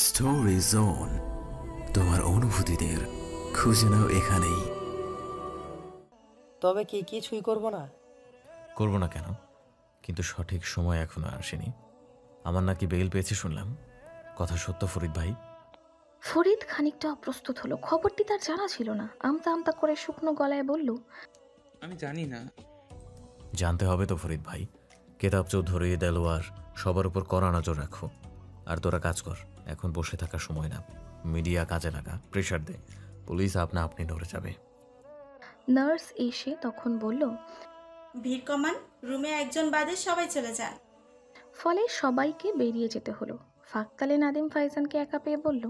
Story zone, তোমার অনুভূতিদের খুঁজে নাও এখানেই। তবে কি কিছুই করব না? করব না কেন? কিন্তু সঠিক সময় এখনো আসেনি। আমার নাকি বেইল পেয়েছে শুনলাম। কথা সত্য ফরিদ ভাই? ফরিদ খানিকটা অপ্রস্তুত হলো। খবরটি তার জানা ছিল না। আমতা আমতা করে শুকনো গলায় বলল, আমি জানি না। জানতে হবে তো ফরিদ ভাই। কেতাব চৌধুরী, দেলোয়ার সবার উপর কড়া নজর রাখো। আর তোরা কাজ কর, এখন বসে থাকার সময় না। মিডিয়া কাজে লাগা, প্রেশার দে, পুলিশ আপনা আপনি ধরে যাবে। নার্স এসে তখন বলল, ভিড় কমান, রুমে একজন বাদে সবাই চলে যান। ফলে সবাইকে বেরিয়ে যেতে হলো। ফাঁকতালে নাদিম ফাইজানকে একা পেয়ে বলল,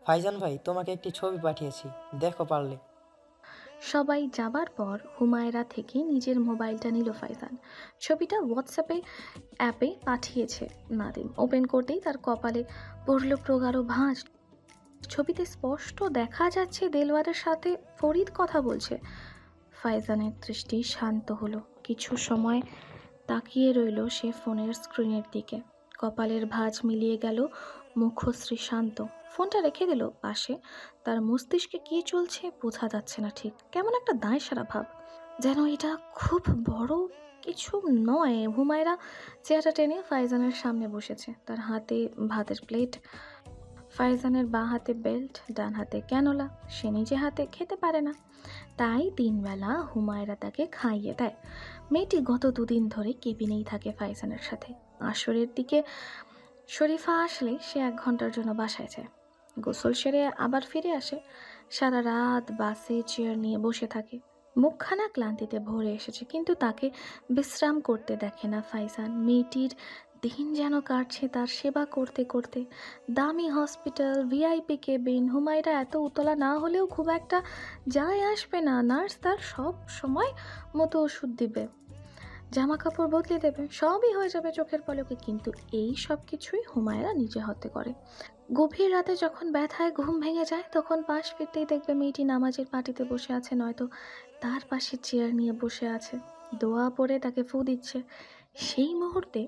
ফাইজান ভাই, তোমাকে একটি ছবি পাঠিয়েছি, দেখো পারলে। সবাই যাবার পর হুমায়রা থেকে নিজের মোবাইলটা নিল ফাইজান। ছবিটা হোয়াটসঅ্যাপে অ্যাপে পাঠিয়েছে নাদিম। ওপেন করতেই তার কপালে পড়ল প্রগাঢ় ভাঁজ। ছবিতে স্পষ্ট দেখা যাচ্ছে দেলোয়ারের সাথে ফরিদ কথা বলছে। ফাইজানের দৃষ্টি শান্ত হলো। কিছু সময় তাকিয়ে রইল সে ফোনের স্ক্রিনের দিকে। কপালের ভাঁজ মিলিয়ে গেল, মুখশ্রী শান্ত। ফোনটা রেখে দিল পাশে। তার মস্তিষ্কে কী চলছে বোঝা যাচ্ছে না ঠিক। কেমন একটা দায়সারা ভাব, যেন এটা খুব বড় কিছু নয়। হুমায়রা চেয়ারটা টেনে ফাইজানের সামনে বসেছে। তার হাতে ভাতের প্লেট, ফাইজানের বাঁ হাতে বেল্ট, ডান হাতে ক্যানোলা। সে নিজে হাতে খেতে পারে না, তাই দিনবেলা হুমায়রা তাকে খাইয়ে দেয়। মেয়েটি গত দুদিন ধরে কেবিনেই থাকে ফাইজানের সাথে। আসরের দিকে শরীফা আসলে সে 1 ঘন্টার জন্য বাসায় যায়। গোসল সেরে আবার ফিরে আসে। সারা রাত বাসে চেয়ার নিয়ে বসে থাকে। মুখখানা ক্লান্তিতে ভরে এসেছে, কিন্তু তাকে বিশ্রাম করতে দেখে না ফাইজান। মেয়েটির দিন যেন কাটছে তার সেবা করতে করতে। দামি হসপিটাল, ভিআইপি কেবিন। হুমায়রা এত উতলা না হলেও খুব একটা যায় আসবে না। নার্স তার সব সময় মতো ওষুধ দিবে, জামা কাপড় বদলে দেবে, সবই হয়ে যাবে চোখের পলকে। কিন্তু এই সব কিছুই হুমায়রা নিজে হাতে করে। গভীর রাতে যখন ব্যথায় ঘুম ভেঙে যায়, তখন পাশ ফিরতেই দেখবে মেয়েটি নামাজের পাটিতে বসে আছে, নয়তো তার পাশে চেয়ার নিয়ে বসে আছে, দোয়া পড়ে তাকে ফু দিচ্ছে। সেই মুহূর্তে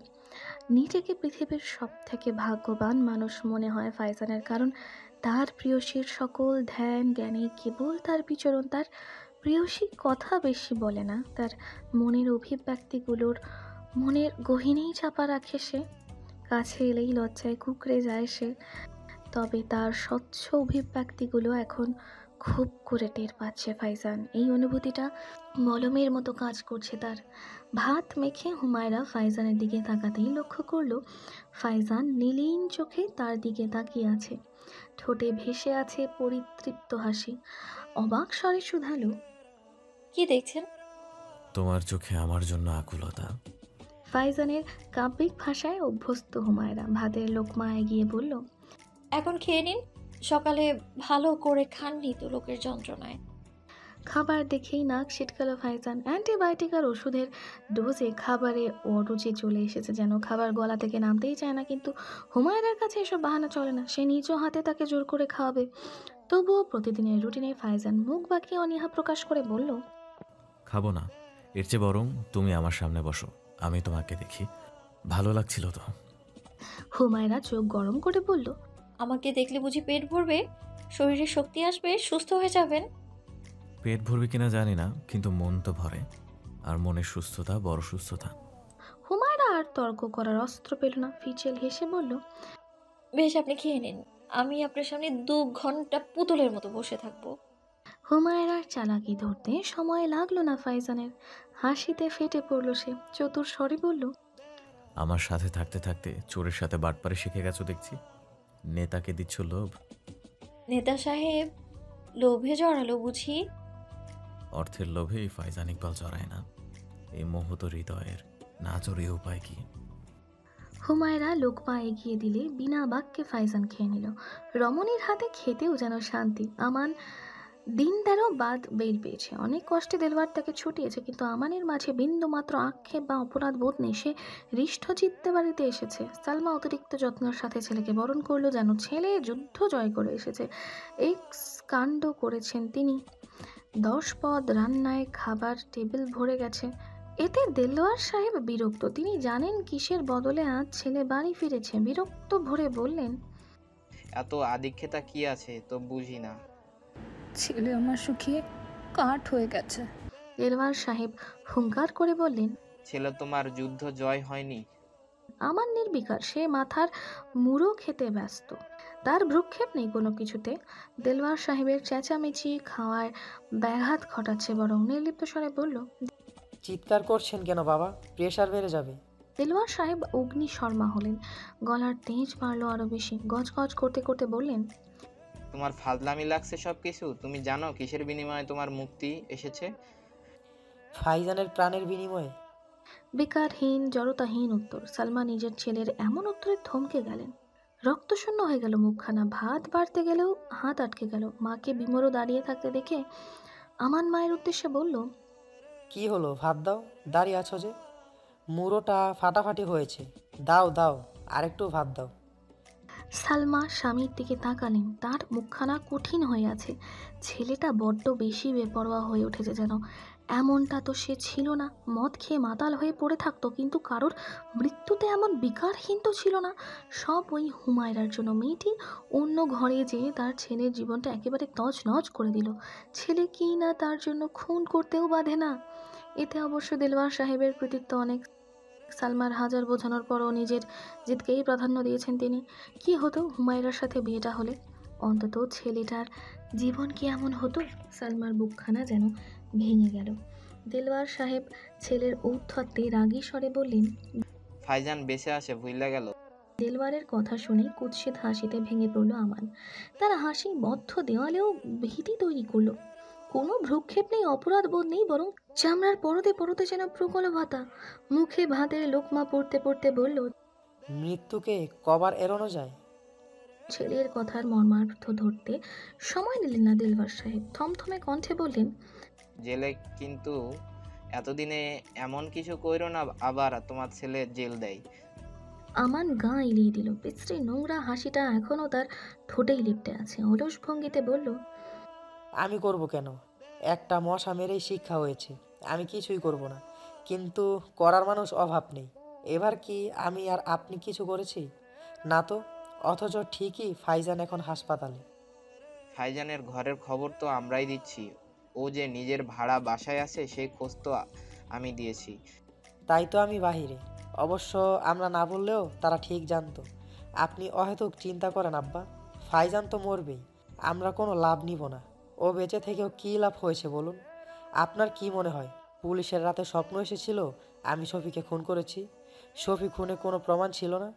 নিজেকে পৃথিবীর সব থেকে ভাগ্যবান মানুষ মনে হয় ফাইজানের। কারণ তার প্রিয়সীর সকল ধ্যান জ্ঞানে কেবল তার বিচরণ। তার প্রিয়সী কথা বেশি বলে না, তার মনের অভিব্যক্তিগুলোর মনের গহীনেই চাপা রাখে সে। কাছে এলেই লজ্জায় কুঁকড়ে যায় সে। তবে তার স্বচ্ছ অভিব্যক্তিগুলো এখন খুব করে টের পাচ্ছে ফাইজান। এই অনুভূতিটা মলমের মতো কাজ করছে তার। ভাত মেখে হুমায়রা ফাইজানের দিকে তাকাতেই লক্ষ্য করলো ফাইজান নীলীন চোখে তার দিকে তাকিয়ে আছে। ঠোঁটে ভেসে আছে পরিতৃপ্ত হাসি। অবাক স্বরে শুধালো, কি দেখছেন? তোমার চোখে আমার জন্য আকুলতা। ফাইজানের কাব্যিক ভাষায় অভ্যস্ত হুমায়রা ভাতের লোকমা এগিয়ে বলল, এখন খেয়ে নিন, সকালে ভালো করে খাননি তো লোকের যন্ত্রণায়। খাবার দেখেই নাক ছিটকাল ফাইজান। অ্যান্টিবায়োটিক আর ওষুধের ডোজে খাবারে অরুচি চলে এসেছে, যেন খাবার গলা থেকে নামতেই চায় না। কিন্তু হুমায়রার কাছে এসব বাহানা চলে না। সে নিজ হাতে তাকে জোর করে খাওয়াবে। তবুও প্রতিদিনের রুটিনে ফাইজান মুখ বাঁকিয়ে অনীহা প্রকাশ করে বলল, খাবো না। এর চেয়ে বরং তুমি আমার সামনে বসো, আমি তোমাকে দেখি। ভালো লাগছিল তো। হুমায়রা চোখ গরম করে বলল, আমাকে দেখলে বুঝি পেট ভরবে, শরীরে শক্তি আসবে, সুস্থ হয়ে যাবেন? পেট ভরবে কিনা জানি না, কিন্তু মন তো ভরে। আর মনের সুস্থতা বড় সুস্থতা। হুমায়রা আর তর্ক করার অস্ত্র পেল না। ফিচেল হেসে বলল, বেশ, আপনি খেয়ে নিন, আমি আপনার সামনে 2 ঘন্টা পুতুলের মতো বসে থাকবো। হুমায়রার চালাকি ধরতে সময় লাগলো না ফাইজানের। হাসিতে ফেটে পড়ল সে। চতুর স্বরে বলল, আমার সাথে থাকতে থাকতে চোরের সাথে বাটপারে শিখে গেছো দেখছি। নেতাকে দিচ্ছ লোভ। নেতা সাহেব লোভে জড়ালো বুঝি? অর্থের লোভে এই ফাইজান ইকবাল জড়ায় না। এই মোহত হৃদয়ের না জড়িয়ে উপায় কি? হুমায়রা লোকমা এগিয়ে দিলে বিনা বাক্যে ফাইজান খেয়ে নিল। রমণীর হাতে খেতেও যেন শান্তি। আমান দিন 13 বাদ বের পেয়েছে। অনেক কষ্টে দেলওয়ার তাকে ছুটিয়েছে, কিন্তু আমানের মাঝে বিন্দু মাত্র আক্ষেপ বা অপরাধ বোধ নেই। সে হৃষ্টচিত্তে বাড়িতে এসেছে। সালমা অতিরিক্ত যত্নের সাথে ছেলেকে বরণ করলো, যেন ছেলে যুদ্ধ জয় করে এসেছে। এক্স কাণ্ড করেছেন তিনি। 10 পদ রান্নায় খাবার টেবিল ভরে গেছে। এতে দেলোয়ার সাহেব বিরক্ত। তিনি জানেন কিসের বদলে আজ ছেলে বাড়ি ফিরেছে। বিরক্ত ভরে বললেন, এত আদিক্ষেতা কি আছে তো বুঝি না। ছেলে আমার শুকিয়ে কাঠ হয়ে গেছে। দেলওয়ার সাহেব হুঙ্কার করে বললেন, ছেলে তোমার যুদ্ধ জয় হয়নি? আমার নির্বিকার, সে মাথার মুড়ো খেতে ব্যস্ত, তার ভ্রুক্ষেপ নেই কোনো কিছুতে। দেলওয়ার সাহেবের চেঁচামেচি খাওয়ার ব্যাঘাত ঘটাচ্ছে, বরং নির্লিপ্ত স্বরে বলল, চিৎকার করছেন কেন বাবা? প্রেশার বেড়ে যাবে। দেলওয়ার সাহেব অগ্নি শর্মা হলেন, গলার তেজ বাড়লো আরো বেশি, গজগজ করতে করতে বললেন, তোমার ফাজলামি লাগছে সব কিছু। তুমি জানো কিসের বিনিময়ে তোমার মুক্তি এসেছে? ফাইজানের প্রাণের বিনিময়ে। বেকারহীন জড়তাহীন উত্তর। সালমা নিজের ছেলের এমন উত্তরে থমকে গেলেন, রক্তশূন্য হয়ে গেল মুখখানা। ভাত বাড়তে গেলেও হাত আটকে গেল। মাকে বিমরও দাঁড়িয়ে থাকতে দেখে আমান মায়ের উদ্দেশ্যে বলল, কি হলো, ভাত দাও। দাঁড়িয়ে আছো যে? মুড়োটা ফাটাফাটি হয়েছে, দাও দাও, আরেকটু ভাত দাও। সালমা স্বামীর দিকে তাকালেন, তার মুখখানা কঠিন হয়ে আছে। ছেলেটা বড্ড বেশি বেপরোয়া হয়ে উঠেছে যেন। এমনটা তো সে ছিল না, মদ খেয়ে মাতাল হয়ে পড়ে থাকতো, কিন্তু কারোর মৃত্যুতে এমন বিকারহীন তো ছিল না। সব ওই হুমায়রার জন্য। মেয়েটি অন্য ঘরে যেয়ে তার ছেলের জীবনটা একেবারে তছনছ করে দিল। ছেলে কি না তার জন্য খুন করতেও বাধে না। এতে অবশ্য দেলওয়ার সাহেবের কৃতিত্ব অনেক। সালমার হাজার বোঝানোর পরও নিজের জিদকেই প্রাধান্য দিয়েছেন তিনি। কি হতো হুমায়রার সাথে বিয়েটা হলে? অন্তত ছেলেটার জীবন কি এমন হতো? সালমার বুকখানা যেন ভেঙে গেল। দেলওয়ার সাহেব ছেলের ঔদ্ধত্যে রাগী স্বরে বললেন, ফাইজান বেঁচে আছে ভুইলা গেল? দেলওয়ারের কথা শুনে কুৎসিত হাসিতে ভেঙে পড়ল আমান। তার হাসি বদ্ধ দেওয়ালেও ভীতি তৈরি করলো। কোনো ভ্রুক্ষেপ নেই, অপরাধ বোধ নেই, বরং চামড়ার পরতে পরতে যেন প্রকলভাতা। মুখে ভাতের লোকমা পড়তে পড়তে বলল, মৃত্যুকে কবার এড়ানো যায়? ছেলের কথার মর্মার্থ ধরতে সময় নিলেন না দেলওয়ার সাহেব। থমথমে কণ্ঠে বললেন, জেলে কিন্তু এতদিনে এমন কিছু কইরো না আবার তোমার ছেলে জেল দেয়। আমান গা এলিয়ে দিল। বিশ্রী নোংরা হাসিটা এখনো তার ঠোঁটেই লিপটে আছে। অলস ভঙ্গিতে বলল, আমি করব কেন? একটা মশা মেরেই শিক্ষা হয়েছে, আমি কিছুই করব না। কিন্তু করার মানুষ অভাব নেই। এবার কি আমি আর আপনি কিছু করেছি? না তো। অথচ ঠিকই ফাইজান এখন হাসপাতালে। ফাইজানের ঘরের খবর তো আমরাই দিচ্ছি। ও যে নিজের ভাড়া বাসায় আছে সেই খোঁজ তো আমি দিয়েছি। তাই তো আমি বাহিরে। অবশ্য আমরা না বললেও তারা ঠিক জানতো। আপনি অহেতুক চিন্তা করেন আব্বা। ফাইজান তো মরবেই, আমরা কোনো লাভ নিব না। ও বেঁচে থেকেও কী লাভ হয়েছে বলুন? আপনার কি মনে হয় পুলিশের রাতে স্বপ্ন এসেছিল আমি শফিকে খুন করেছি? শফি খুনে কোনো প্রমাণ ছিল না,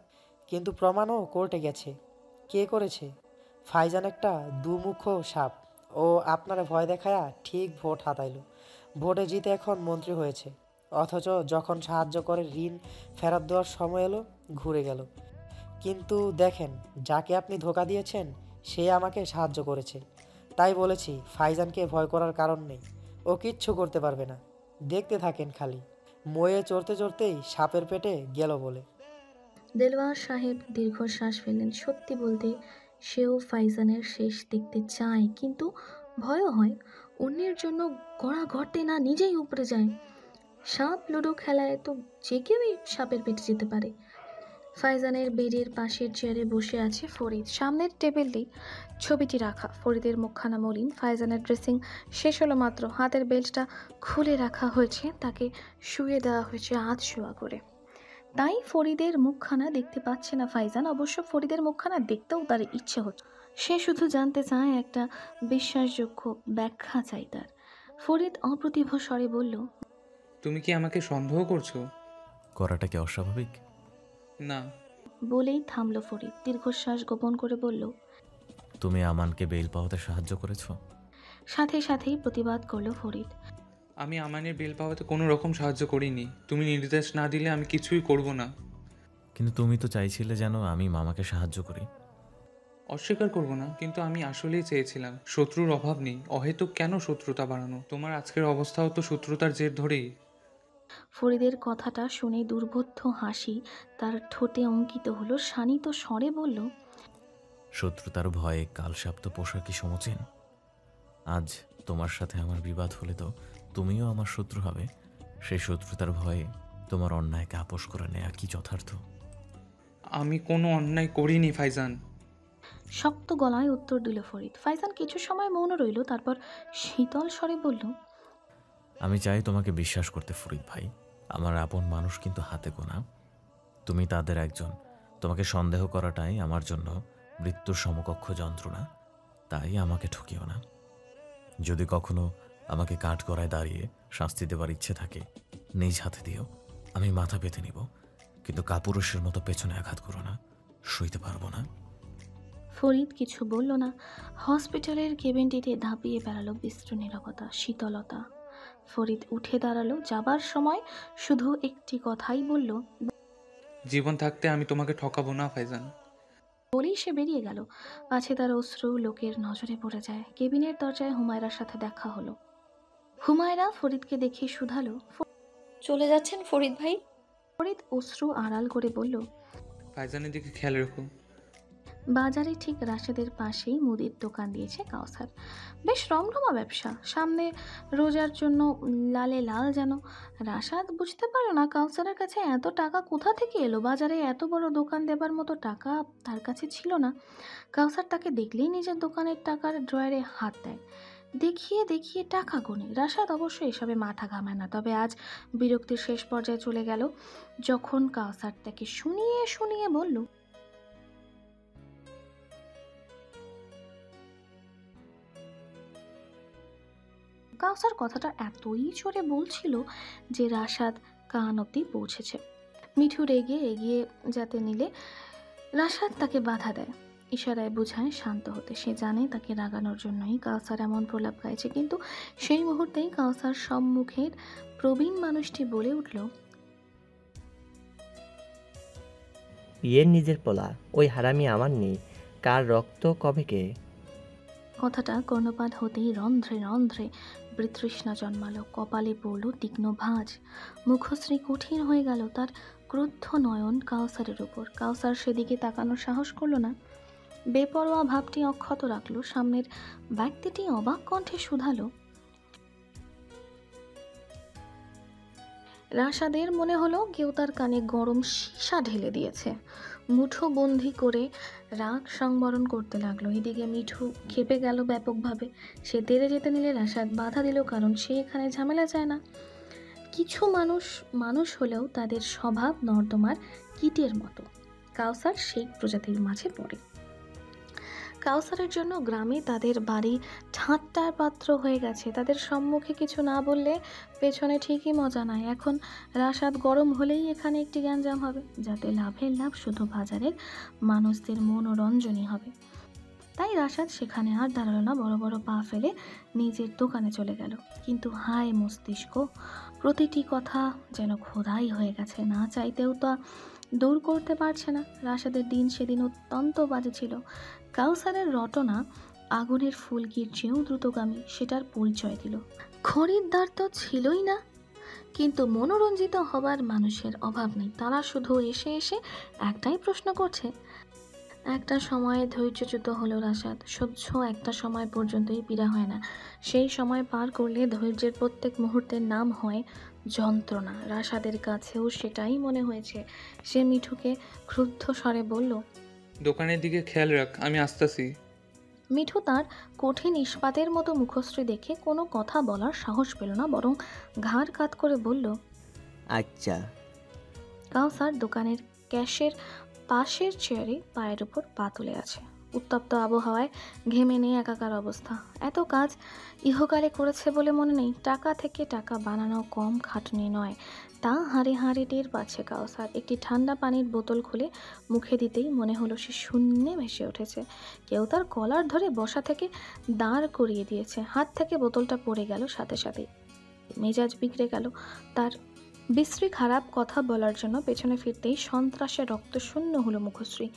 কিন্তু প্রমাণও কোর্টে গেছে। কে করেছে? ফাইজান একটা দুমুখ সাপ। ও আপনারা ভয় দেখায়া ঠিক ভোট হাতাইল। ভোটে জিতে এখন মন্ত্রী হয়েছে, অথচ যখন সাহায্য করে ঋণ ফেরত দেওয়ার সময় এলো ঘুরে গেল। কিন্তু দেখেন, যাকে আপনি ধোঁকা দিয়েছেন সে আমাকে সাহায্য করেছে। তাই বলেছি ফাইজানকে ভয় করার কারণ নেই। ও কিচ্ছু করতে পারবে না। দেখতে থাকেন খালি। ময়ে চড়তে চড়তেই সাপের পেটে গেল বলে। দেলওয়ার সাহেব দীর্ঘশ্বাস ফেললেন। সত্যি বলতে সেও ফাইজানের শেষ দেখতে চায়, কিন্তু ভয়ও হয়। অন্যের জন্য গড়া ঘটে না, নিজেই উপরে যায়। সাপ লুডো খেলায় তো যে কেউই সাপের পেটে যেতে পারে। ফাইজানের বেডের পাশের চেয়ারে বসে আছে ফরিদ। সামনের টেবিলেই ছবিটি রাখা। ফরিদের মুখখানা মলিন। ফাইজানের ড্রেসিং শেষ হলো মাত্র। হাতের বেল্টটা খুলে রাখা হয়েছে, তাকে শুয়ে দেওয়া হয়েছে হাত শোয়া করে। তাই ফরিদের মুখখানা দেখতে পাচ্ছে না ফাইজান। অবশ্য ফরিদের মুখখানা দেখতেও তার ইচ্ছে হচ্ছে। সে শুধু জানতে চায়, একটা বিশ্বাসযোগ্য ব্যাখ্যা চাই তার। ফরিদ অপ্রতিভ স্বরে বলল, তুমি কি আমাকে সন্দেহ করছো? করাটা কি অস্বাভাবিক? না। বলেই থামল ফরিদ। দীর্ঘশ্বাস গোপন করে বলল, তুমি আমানকে বেল পাওয়াতে সাহায্য করেছো? সাথে সাথেই প্রতিবাদ করলো ফরিদ। আমি আমানের বেল পাওয়াতে কোনো রকম সাহায্য করিনি। তুমি নির্দেশ না দিলে আমি কিছুই করব না। কিন্তু তুমি তো চাইছিলে যেন আমি মামাকে সাহায্য করি। অস্বীকার করব না, কিন্তু আমি আসলেই চেয়েছিলাম। শত্রুর অভাব নেই, অহেতুক কেন শত্রুতা বাড়ানো? তোমার আজকের অবস্থাও তো শত্রুতার জের ধরেই। ফরিদের কথাটা শুনে দুর্বোধ্য হাসি তার ঠোঁটে অঙ্কিত হলো। শানিত স্বরে বলল, শত্রুতার ভয়ে কালসাপ তো পোশাকি সমচেন। আজ তোমার সাথে আমার বিবাদ হলে তো তুমিও আমার শত্রু হবে। সেই শত্রুতার ভয়ে তোমার অন্যায়কে আপোষ করে নেয়া কি যথার্থ? আমি কোনো অন্যায় করিনি ফাইজান। শক্ত গলায় উত্তর দিল ফরিদ। ফাইজান কিছু সময় মৌন রইল, তারপর শীতল স্বরে বলল, আমি চাই তোমাকে বিশ্বাস করতে ফরিদ ভাই। আমার আপন মানুষ কিন্তু হাতে গোনা, তুমি তাদের একজন। তোমাকে সন্দেহ করাটাই আমার জন্য মৃত্যুর সমকক্ষ যন্ত্রণা, তাই আমাকে ঠকিও না। যদি কখনো আমাকে কাঠগড়ায় দাঁড়িয়ে শাস্তি দেওয়ার ইচ্ছে থাকে, নিজ হাতে দিও, আমি মাথা পেতে নিব, কিন্তু কাপুরুষের মতো পেছনে আঘাত করো না, সইতে পারবো না। ফরিদ কিছু বলল না। হসপিটালের কেবিনটিতে ধাপিয়ে বেড়ালো বিশ্রু নীরবতা, শীতলতা। ফরিদ উঠে দাঁড়ালো, যাবার সময় শুধু একটি কথাই বলল, জীবন থাকতে আমি তোমাকে ঠকাবো না ফাইজান। বলেই সে বেরিয়ে গেল। পাছে তার অশ্রু লোকের নজরে পড়ে যায়। কেবিনের দরজায় হুমায়রার সাথে দেখা হলো। হুমায়রা ফরিদকে দেখে শুধালো। চলে যাচ্ছেন ফরিদ ভাই? ফরিদ অশ্রু আড়াল করে বলল, ফাইজানের দিকে খেয়াল রেখো। বাজারে ঠিক রাশেদের পাশেই মুদির দোকান দিয়েছে কাউসার। বেশ রমরমা ব্যবসা, সামনে রোজার জন্য লালে লাল যেন। রাশাদ বুঝতে পারল না কাউসারের কাছে এত টাকা কোথা থেকে এলো। বাজারে এত বড় দোকান দেবার মতো টাকা তার কাছে ছিল না। কাউসার তাকে দেখলেই নিজের দোকানের টাকার ড্রয়ারে হাত দেয়, দেখিয়ে দেখিয়ে টাকা গোনে। রাশাদ অবশ্য এসবে মাথা ঘামায় না, তবে আজ বিরক্তির শেষ পর্যায়ে চলে গেল যখন কাউসার তাকে শুনিয়ে শুনিয়ে বলল, কাউসার কথাটা এতই জোরে বলছিল যে রাশাদ কান অব্দি পৌঁছেছে। মিঠু রেগে এগিয়ে যেতে নিলে রাশাদ তাকে বাধা দেয়, ইশারায় বোঝায় শান্ত হতে। সে জানে তাকে রাগানোর জন্যই কাউসার এমন প্রলাপ গাইছে, কিন্তু সেই মুহূর্তেই কাউসার সম্মুখের প্রবীণ মানুষটি বলে উঠল, বিয়ের নিজের পোলা, ওই হারামি আমার নেই, কার রক্ত কবে কে। কথাটা কর্ণপাত হতেই রন্ধ্রে রন্ধ্রে বিতৃষ্ণা জন্মালো, কপালে পড়ল তীক্ষ্ণ ভাঁজ, মুখশ্রী কঠিন হয়ে গেল তার ক্রুদ্ধ নয়ন কাউসারের উপর। কাউসার সেদিকে তাকানোর সাহস করল না, বেপরোয়া ভাবটি অক্ষত রাখলো। সামনের ব্যক্তিটি অবাক কণ্ঠে শুধালো, রাশাদের মনে হলো কেউ তার কানে গরম সীসা ঢেলে দিয়েছে। মুঠো বন্দি করে রাগ সংবরণ করতে লাগলো। এদিকে মিঠু খেপে গেল ব্যাপকভাবে। সে তেড়ে যেতে নিলে রাশাদ বাধা দিল, কারণ সে এখানে ঝামেলা চায় না। কিছু মানুষ মানুষ হলেও তাদের স্বভাব নর্দমার কীটের মতো। কাউসার সেই প্রজাতির মাঝে পড়ে। কাউসারের জন্য গ্রামে তাদের বাড়ি ঠাট্টার পাত্র হয়ে গেছে। তাদের সম্মুখে কিছু না বললে পেছনে ঠিকই মজা নেয়। এখন রাশাদ গরম হলেই এখানে একটি গ্যাঞ্জাম হবে, যাতে লাভের লাভ শুধু বাজারের মানুষদের মনোরঞ্জনই হবে। তাই রাশাদ সেখানে আর দাঁড়ালো না, বড় বড় পা ফেলে নিজের দোকানে চলে গেল। কিন্তু হায় মস্তিষ্ক, প্রতিটি কথা যেন খোদাই হয়ে গেছে, না চাইতেও তা দূর করতে পারছে না। রাশাদের দিন সেদিন অত্যন্ত বাজে ছিল। কাউসারের রটনা আগুনের ফুলকির চেয়েও দ্রুতগামী, সেটার পরিচয় দিল। খরিদ্দার তো ছিলই না, কিন্তু মনোরঞ্জিত হবার মানুষের অভাব নেই। তারা শুধু এসে এসে একটাই প্রশ্ন করছে। একটা সময়ে ধৈর্যচ্যুত হলো রাশাদ। সহ্য একটা সময় পর্যন্তই পীড়া হয় না, সেই সময় পার করলে ধৈর্যের প্রত্যেক মুহূর্তের নাম হয় যন্ত্রণা। রাশাদের কাছেও সেটাই মনে হয়েছে। সে মিঠুকে ক্রুদ্ধ স্বরে বলল, দোকানের দিকে খেয়াল রাখ, আমি আসতেছি। মিঠু তার কঠিন ইস্পাতের মতো মুখশ্রী দেখে কোনো কথা বলার সাহস পেল না, বরং ঘাড় কাত করে বলল, আচ্ছা। কাউসার দোকানের ক্যাশের পাশের চেয়ারে পায়ের উপর পা তুলে আছে। উত্তপ্ত আবহাওয়ায় ঘেমে নেই একাকার অবস্থা। এত কাজ ইহকালে করেছে বলে মনে নেই। টাকা থেকে টাকা বানানো কম খাটনি নয়, তা হাড়ে হাড়ে টের পাচ্ছে কাউসার। একটি ঠান্ডা পানির বোতল খুলে মুখে দিতেই মনে হলো সে শূন্যে ভেসে উঠেছে। কেউ তার কলার ধরে বসা থেকে দাঁড় করিয়ে দিয়েছে। হাত থেকে বোতলটা পড়ে গেল সাথে সাথে। মেজাজ বিগড়ে গেল তার। বিশ্রী খারাপ কথা বলার জন্য পেছনে ফিরতেই সন্ত্রাসে রক্তশূন্য হলো মুখশ্রী।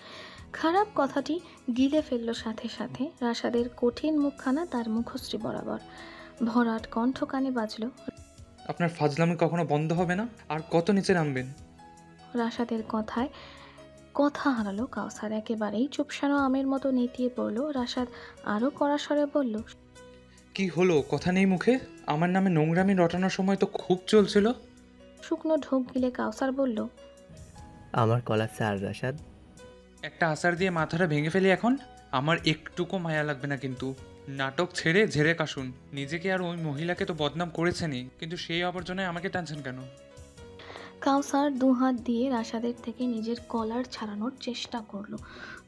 খারাপ কথাটি গিলে ফেলল সাথে সাথে। রাশাদের কঠিন মুখখানা তার মুখশ্রী বরাবর। ভরাট কণ্ঠ কানে বাজল, আপনার ফাজলামি কখনো বন্ধ হবে না? আর কত নিচে নামবেন? রাশাদের কথায় কথা হারালো কাউসার। একেবারেই চুপসানো আমের মতো নেতিয়ে পড়ল। রাশাদ আরও কড়া স্বরে বলল, কি হলো? কথা নেই মুখে? আমার নামে নোংরামি রটানোর সময় তো খুব চলছিল। শুকনো ঢোক গিলে কাউসার বলল, আমার কলা স্যার রাশাদ। একটা আচার দিয়ে মাথাটা ভেঙে ফেলি এখন। আমার একটুকু মায়া লাগবে না কিন্তু। নাটক ছেড়ে ঝেড়ে কাশুন। নিজেকে আর ওই মহিলাকে তো বদনাম করেছেনই, কিন্তু সেই আবর্জনায় আমাকে টানছেন কেন? কাউসার দুহাত দিয়ে রাশাদের থেকে নিজের কলার ছাড়ানোর চেষ্টা করলো।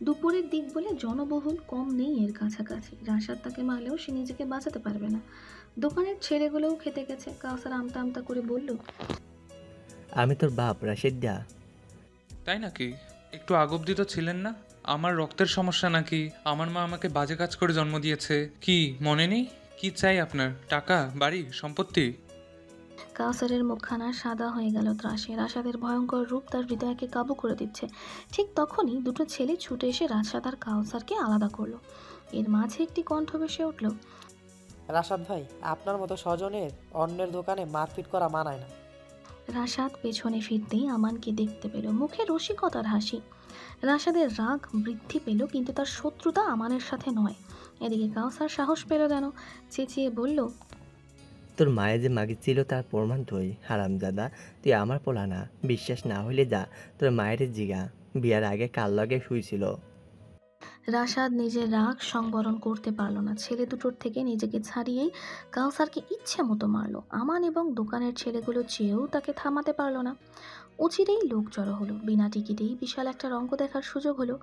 দুপুরের দিক বলে জনবহুল কম নেই এর কাছাকাছি। রাশাদ তাকে মারলেও সে নিজেকে বাঁচাতে পারবে না। দোকানের ছেলেগুলোও খেতে গেছে। কাউসার আমতা আমতা করে বলল, আমি তোর বাপ রাশেদ দা। তাই নাকি? একটু আগ অব্দি তো ছিলেন না। আমার রক্তের সমস্যা নাকি? আমার মা আমাকে বাজে কাজ করে জন্ম দিয়েছে, কি মনে নেই? কি চাই আপনার? টাকা, বাড়ি, সম্পত্তি? কাউসারের মুখখানা সাদা হয়ে গেল ত্রাসে। রাশাদের ভয়ঙ্কর রূপ তার হৃদয়কে কাবু করে দিচ্ছে। ঠিক তখনই দুটো ছেলে ছুটে এসে রাশাদ আর কাউসারকে আলাদা করলো। এর মাঝে একটি কণ্ঠ ভেসে উঠল, রাশাদ ভাই, আপনার মতো স্বজনের অন্যের দোকানে মারপিট করা মানায় না। রাশাদ পেছনে ফিরতেই আমানকে দেখতে পেল, মুখে রসিকতার হাসি। রাশাদের রাগ বৃদ্ধি পেল, কিন্তু তার শত্রুতা আমানের সাথে নয়। এদিকে কাউসার সাহস পেল যেন, চেঁচিয়ে বলল, তোর মায়ে যে মাগিছিল তার প্রমাণ তুই, হারামজাদা। তুই আমার পোলা না। বিশ্বাস না হইলে যা তোর মায়ের জিগা বিয়ার আগে কার লগে শুইছিল। রাশাদ নিজের রাগ সংবরণ করতে পারল না। ছেলে দুটোর থেকে নিজেকে ছাড়িয়েই কাউসারকে ইচ্ছে মতো মারল। আমান এবং দোকানের ছেলেগুলো চেয়েও তাকে থামাতে পারল না। অচিরেই লোক জড়ো হলো। বিনা টিকিটেই বিশাল একটা রঙ্গ দেখার সুযোগ হলো।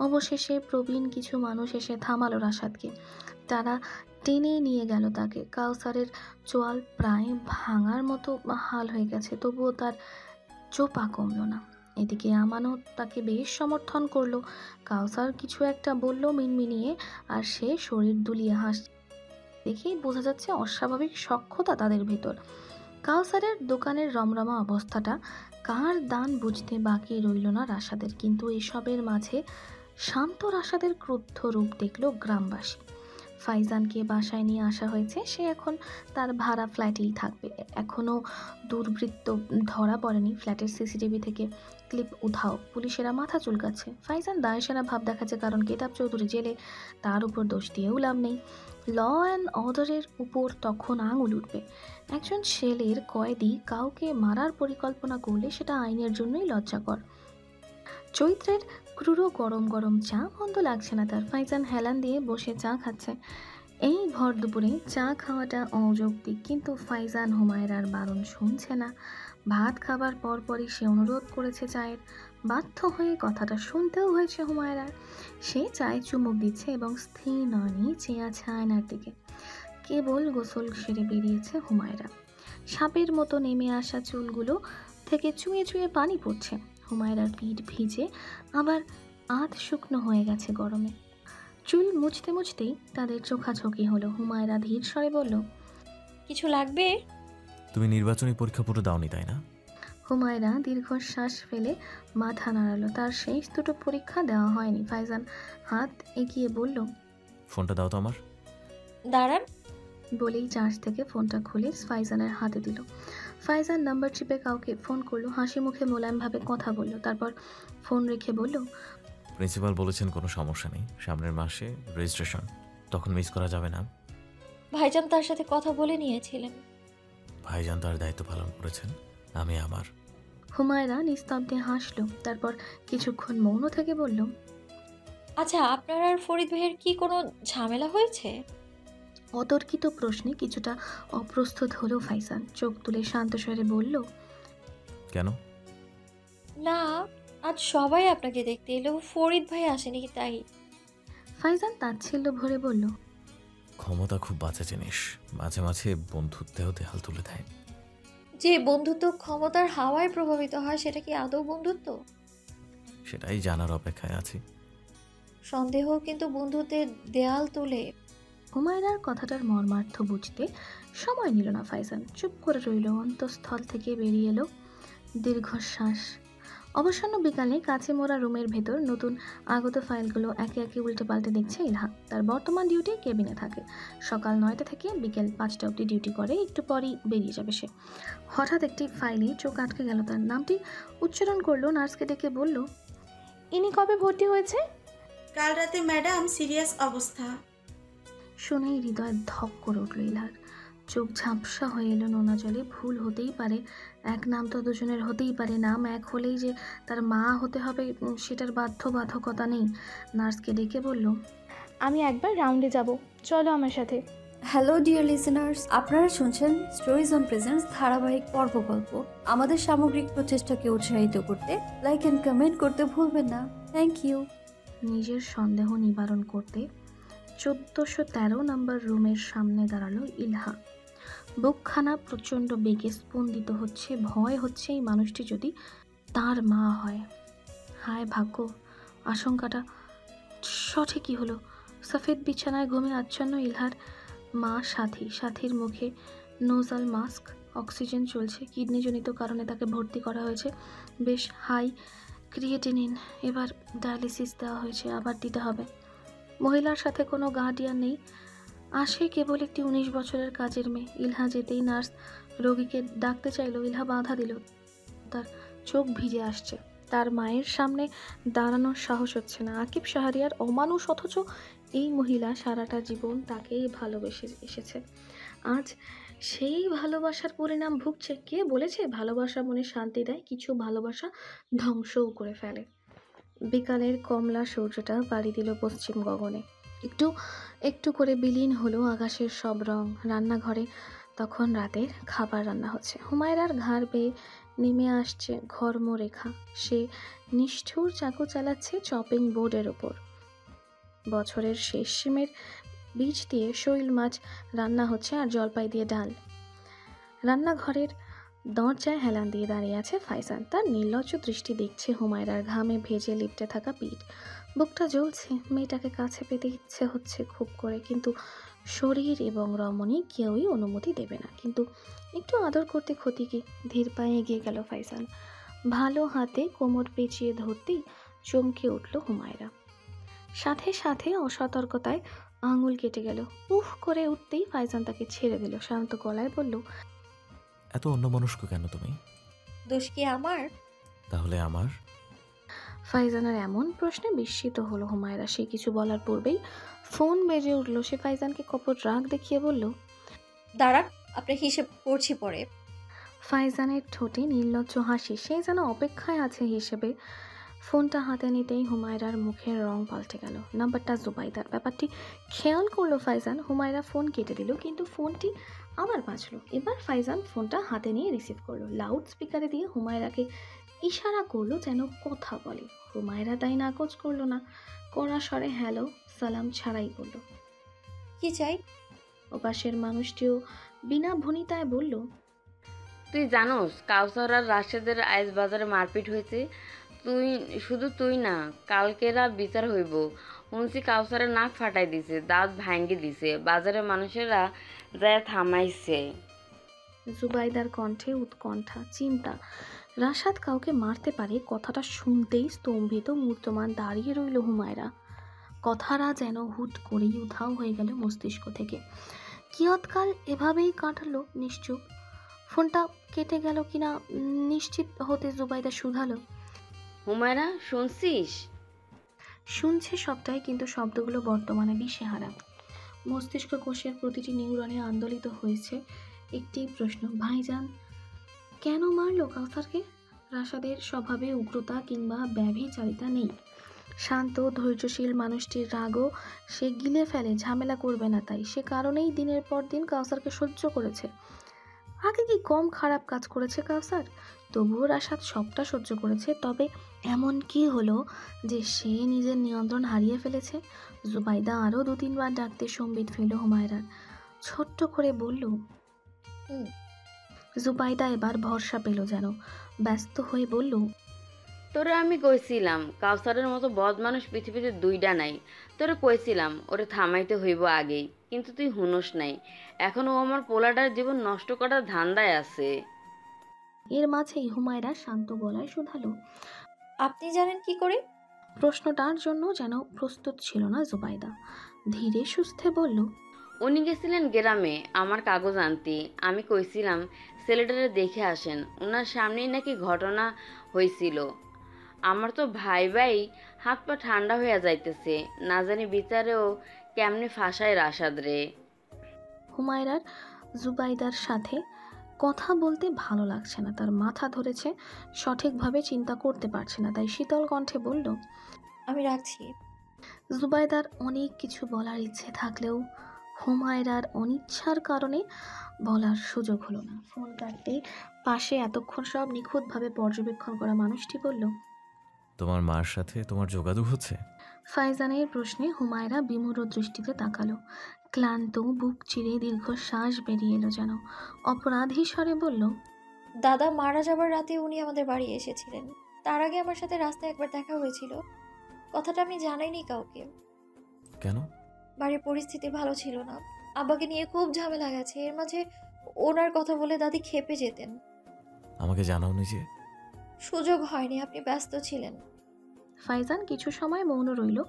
অবশেষে প্রবীণ কিছু মানুষ এসে থামালো রাশাদকে। তারা টেনে নিয়ে গেল তাকে। কাউসারের চোয়াল প্রায় ভাঙার মতো হাল হয়ে গেছে, তবুও তার চোপা কমল না। এদিকে আমানত তাকে বেশ সমর্থন করলো। কাউসার কিছু একটা বলল মিনমিনিয়ে, আর সে শরীর দুলিয়ে হাসছে। দেখেই বোঝা যাচ্ছে অস্বাভাবিক সখ্যতা তাদের ভেতর। কাউসারের দোকানের রমরমা অবস্থাটা কার দান বুঝতে বাকি রইল না রাশাদের। কিন্তু এসবের মাঝে শান্ত রাশাদের ক্রুদ্ধ রূপ দেখল গ্রামবাসী। ফাইজানকে বাসায় নিয়ে আসা হয়েছে। সে এখন তার ভাড়া ফ্ল্যাটেই থাকবে। এখনও দুর্বৃত্ত ধরা পড়েনি। ফ্ল্যাটের সিসিটিভি থেকে ক্লিপ উধাও। পুলিশেরা মাথা চুলকাচ্ছে। ফাইজান দায়সারা ভাব দেখাচ্ছে, কারণ কেতাব চৌধুরী জেলে, তার উপর দোষ দিয়েও লাভ নেই। ল অ্যান্ড অর্ডারের উপর তখন আঙুল উঠবে। একজন ছেলের কয়েদি কাউকে মারার পরিকল্পনা করলে সেটা আইনের জন্যই লজ্জাকর। চৈত্রের ক্রুড়ো গরম গরম চা মন্দ লাগছে না তার। ফাইজান হেলান দিয়ে বসে চা খাচ্ছে। এই ভর দুপুরে চা খাওয়াটা অযৌক্তিক, কিন্তু ফাইজান হুমায়রার বারণ শুনছে না। ভাত খাবার পরপরই সে অনুরোধ করেছে চায়ের। বাধ্য হয়ে কথাটা শুনতেও হয়েছে হুমায়রার। সে চায়ে চুমুক দিচ্ছে এবং স্থির নয়নি চেয়ে আছে আয়নার দিকে। কেবল গোসল সেরে বেরিয়েছে হুমায়রা। সাপের মতো নেমে আসা চুলগুলো থেকে চুঁয়ে চুঁয়ে পানি পড়ছে। হুমায়রার পিঠ ভিজে আবার আধ শুকনো হয়ে গেছে গরমে। চুল মুছতে মুছতেই তাদের চোখাচোখি হলো। হুমায়রা ধীর স্বরে বলল, কিছু লাগবে? তুমি নির্বাচনী পরীক্ষা পুরো দাওনি তাই না? হুমায়রা দীর্ঘশ্বাস ফেলে মাথা নাড়ালো। তার শেষ দুটো পরীক্ষা দেওয়া হয়নি। ফাইজান হাত এগিয়ে বলল, ফোনটা দাও তো আমার। দাঁড়ান। বলেই চার্জ থেকে ফোনটা খুলে ফাইজানের হাতে দিল। ফাইজান নাম্বার চিপে কাউকে ফোন করলো। হাসি মুখে মোলায়েমভাবে কথা বলল। তারপর ফোন রেখে বলল, প্রিন্সিপাল বলেছেন কোনো সমস্যা নেই, সামনের মাসে রেজিস্ট্রেশন, তখন মিস করা যাবে না। ভাইজান তার সাথে কথা বলে নিয়েছিলেন। ভাইজান তার দায়িত্ব পালন করেছেন, আমি আমার। হুমায়রা নিস্তব্ধে হাসলো। তারপর কিছুক্ষণ মৌন থেকে বলল, আচ্ছা, আপনার আর ফরিদ ভাইয়ের কি কোনো ঝামেলা হয়েছে? অতর্কিত প্রশ্নে কিছুটা অপ্রস্তুত হলো ফাইজান। চোখ তুলে শান্ত স্বরে বলল, কেন? না, আজ সবাই আপনাকে দেখতে এলো, ফরিদ ভাই আসেনি তাই। ফাইজান তাচ্ছিল্য ভরে বলল, ক্ষমতা খুব বাজে জিনিস, মাঝে মাঝে বন্ধুত্বেও দেয়াল তুলে দেয়। যে বন্ধুত্ব ক্ষমতার হাওয়ায় প্রভাবিত হয়, সেটা কি আদৌ বন্ধুত্ব? সেটাই জানার অপেক্ষায় আছি। সন্দেহ কিন্তু বন্ধুত্বের দেয়াল তুলে। হুমায়রার কথাটার মর্মার্থ বুঝতে সময় নিল না ফাইজান। চুপ করে রইল। অন্তঃস্থল থেকে বেরিয়ে এলো দীর্ঘশ্বাস। অবসন্ন বিকালে কাছে মোড়া রুমের ভেতর নতুন আগত ফাইলগুলো একে একে উল্টে পাল্টে দেখছে ইলহা। তার বর্তমান ডিউটি কেবিনে থাকে। সকাল 9টা থেকে বিকেল 5টা অবধি ডিউটি করে। একটু পরই বেরিয়ে যাবে সে। হঠাৎ একটি ফাইলে চোখ আটকে গেল। তার নামটি উচ্চারণ করলো। নার্সকে ডেকে বলল, ইনি কবে ভর্তি হয়েছে? কাল রাতে ম্যাডাম, সিরিয়াস অবস্থা। শুনেই হৃদয় ধক করে উঠল ইলহার। চোখ ঝাপসা হয়ে এলো নোনা জলে। ভুল হতেই পারে, এক নাম তো দুজনের হতেই পারে। নাম এক হলেই যে তার মা হতে হবে সেটার বাধ্যবাধকতা নেই। নার্সকে ডেকে বলল, আমি একবার রাউন্ডে যাব, চলো আমার সাথে। হ্যালো ডিয়ার লিসেনার্স, আপনারা শুনছেন স্টোরিজ অন প্রেজেন্স ধারাবাহিক পর্ব গল্প। আমাদের সামগ্রিক প্রচেষ্টাকে উৎসাহিত করতে লাইক এন্ড কমেন্ট করতে ভুলবেন না। Thank you. নিজের সন্দেহ নিবারণ করতে 1413 নম্বর রুমের সামনে দাঁড়ালো ইলহা। বুকখানা প্রচণ্ড বেগে স্পন্দিত হচ্ছে, ভয় হচ্ছে এই মানুষটি যদি তার মা হয়। হায় ভাগ্য, আশঙ্কাটা সঠিকই হলো। সফেদ বিছানায় ঘুমে আচ্ছন্ন ইলহার মা সাথীর মুখে নোজাল মাস্ক, অক্সিজেন চলছে। কিডনিজনিত কারণে তাকে ভর্তি করা হয়েছে, বেশ হাই ক্রিয়েটিনিন। এবার ডায়ালিসিস দেওয়া হয়েছে, আবার দিতে হবে। মহিলার সাথে কোনো গার্ডিয়ান নেই, আসে কেবল একটি 19 বছরের কাজের মেয়ে। ইলহা যেতেই নার্স রোগীকে ডাকতে চাইল, ইলহা বাধা দিল। তার চোখ ভিজে আসছে, তার মায়ের সামনে দাঁড়ানোর সাহস হচ্ছে না। আকিব শাহরিয়ার অমানুষ, অথচ এই মহিলা সারাটা জীবন তাকেই ভালোবেসে এসেছে। আজ সেই ভালোবাসার পরিণাম ভুগছে। কে বলেছে ভালোবাসা মনে শান্তি দেয়? কিছু ভালোবাসা ধ্বংসও করে ফেলে। বিকালের কমলা সূর্যটা পাড়ি দিল পশ্চিম গগনে, একটু একটু করে বিলীন হলো আকাশের সব রং। রান্নাঘরে তখন রাতের খাবার রান্না হচ্ছে। হুমায়রার ঘাড় বেয়ে নেমে আসছে ঘর্মরেখা। সে নিষ্ঠুর চাকু চালাচ্ছে চপিং বোর্ডের ওপর। বছরের শেষ শিমের বীজ দিয়ে শৈল মাছ রান্না হচ্ছে আর জলপাই দিয়ে ডাল। রান্নাঘরের দরজায় হেলান দিয়ে দাঁড়িয়ে আছে ফাইজান। তার নির্লজ্জ দৃষ্টি দেখছে হুমায়রার ঘামে ভেজে লিপটে থাকা পিঠ। বুকটা জ্বলছে, মেয়েটাকে কাছে পেতে ইচ্ছে হচ্ছে খুব করে, কিন্তু শরীর এবং রমণী কেউই অনুমতি দেবে না। কিন্তু একটু আদর করতে ক্ষতি কি? ধীর পায়ে এগিয়ে গেল ফাইজান। ভালো হাতে কোমর পেঁচিয়ে ধরতেই চমকে উঠল হুমায়রা। সাথে সাথে অসতর্কতায় আঙুল কেটে গেল। উফ করে উঠতেই ফাইজান তাকে ছেড়ে দিল। শান্ত গলায় বলল, এত অন্যমনস্ক কেন তুমি? দোষ কি আমার? তাহলে আমার? ফাইজানের এমন প্রশ্নে বিস্মিত হলো হুমায়রা। সে কিছু বলার পূর্বেই ফোন বেজে উঠল। সে ফাইজানকে কপট রাগ দেখিয়ে বলল, দাঁড়ান, আপনার হিসেব করছি পরে। ফাইজানের ঠোঁটে নির্লজ্জ হাসি, সে যেন অপেক্ষায় আছে হিসেবে। ফোনটা হাতে নিতেই হুমায়রার মুখের রং পাল্টে গেল। নাম্বারটা জুবাইদার। ব্যাপারটি খেয়াল করলো ফাইজান। হুমায়রা ফোন কেটে দিল, কিন্তু ফোনটি আবার বাজলো। এবার ফাইজান ফোনটা হাতে নিয়ে রিসিভ করলো। লাউড স্পিকারে দিয়ে হুমায়রাকে ইশারা করলো যেন কথা বলে। হুমায়রা তাই নাকচ করলো না, কড়া স্বরে হ্যালো সালাম ছাড়াই বলল, কি চাই? ওপাশের মানুষটিও বিনা ভনিতায় বলল, তুই জানোস কাউসার আর রাশেদের আইস বাজারে মারপিট হয়েছে? শুধু তুই না, কালকেরা বিচার হইব। শুনছি কাউসারের নাক ফাটাই দিছে, দাঁত ভাঙ্গি দিছে, বাজারের মানুষেরা যায় থামাইছে। জুবাইদার কণ্ঠে উৎকণ্ঠা, চিন্তা। রাশাদ কাউকে মারতে পারে, কথাটা শুনতেই স্তম্ভিত মূর্তমান দাঁড়িয়ে রইল হুমায়রা। কথাটা যেন হুট করেই উধাও হয়ে গেল মস্তিষ্ক থেকে। কিয়ৎকাল এভাবেই কাটালো নিশ্চুপ। ফোনটা কেটে গেল কিনা নিশ্চিত হতে জুবাইদা শুধালো, হুমায়রা শুনছিস? শুনছে সবটাই, কিন্তু শব্দগুলো বর্তমানে দিশেহারা। মস্তিষ্ক কোষের প্রতিটি নিউরনে আন্দোলিত হয়েছে একটি প্রশ্ন, ভাইজান কেন মারলো কাউসারকে? রাশাদের স্বভাবে উগ্রতা কিংবা ব্যভিচারিতা নেই। শান্ত ধৈর্যশীল মানুষটির রাগও সে গিলে ফেলে, ঝামেলা করবে না তাই। সে কারণেই দিনের পর দিন কাউসারকে সহ্য করেছে। আগে কি কম খারাপ কাজ করেছে কাউসার? তবুও রাশাদ সবটা সহ্য করেছে। তবে এমন কি হলো যে সে নিজের নিয়ন্ত্রণ হারিয়ে ফেলেছে? জুবাইদা আরও 2-3 বার ডাকতে সম্বিত ফেল হুমায়রার। ছোট্ট করে বলল, জুবাইদা এবার ভরসা পেল যেন, ব্যস্ত হয়ে বলল, তোরে আমি কইছিলাম কাউসারের মতো বদ মানুষ পৃথিবীতে 2টা নাই। তোরে কইছিলাম ওরে থামাইতে হইব আগেই, কিন্তু তুই হুনস নাই। এখনো আমার পোলাটার জীবন নষ্ট করার ধান্দায় আছে। এর মাঝেই হুমায়রা শান্ত গলায় শুধালো, আপনি জানেন কি করে? প্রশ্নটার জন্য যেন প্রস্তুত ছিল না জুবাইদা। ধীরে সুস্থে বলল, উনি গেছিলেন গ্রামে আমার কাগজ আনতে। আমি কইছিলাম ছেলেটারে দেখে আসেন, ওনার সামনেই নাকি ঘটনা হয়েছিল। আমার তো ভাই হাত পা ঠান্ডা হয়ে যাইতেছে, না জানি বিচারেও কেমনে ফাঁসায় রাশাদ রে। হুমায়রার জুবাইদার সাথে কথা বলতে ভালো লাগছে না, তার মাথা ধরেছে, সঠিকভাবে চিন্তা করতে পারছে না, তাই শীতল কণ্ঠে বলল, আমি রাখছি। জুবাইদার অনেক কিছু বলার ইচ্ছে থাকলেও হুমায়রার অনিচ্ছার কারণে বলার সুযোগ হলো না। ফোন কাটতেই পাশে এতক্ষণ সব নিখুঁতভাবে পর্যবেক্ষণ করা মানুষটি বলল, তোমার মার সাথে তোমার যোগাযোগ হচ্ছে? ফাইজানের প্রশ্নে হুমায়রা বিমূঢ় দৃষ্টিতে তাকালো। ক্লান্ত বুক চিরে দীর্ঘশ্বাস বেরিয়ে এলো যেন। অপরাধী স্বরে বলল, দাদা মারা যাবার রাতে উনি আমাদের বাড়ি এসেছিলেন। তার আগে আমার সাথে রাস্তায় একবার দেখা হয়েছিল। কথাটা আমি জানাইনি কাউকে। কেন? বাড়ির পরিস্থিতি ভালো ছিল না, আব্বাকে নিয়ে খুব ঝামেলা গেছে। এর মাঝে ওনার কথা বলে দাদি খেপে যেতেন। আমাকে জানাওনি যে? সুযোগ হয়নি, আপনি ব্যস্ত ছিলেন। ফাইজান কিছু সময় মৌন রইল,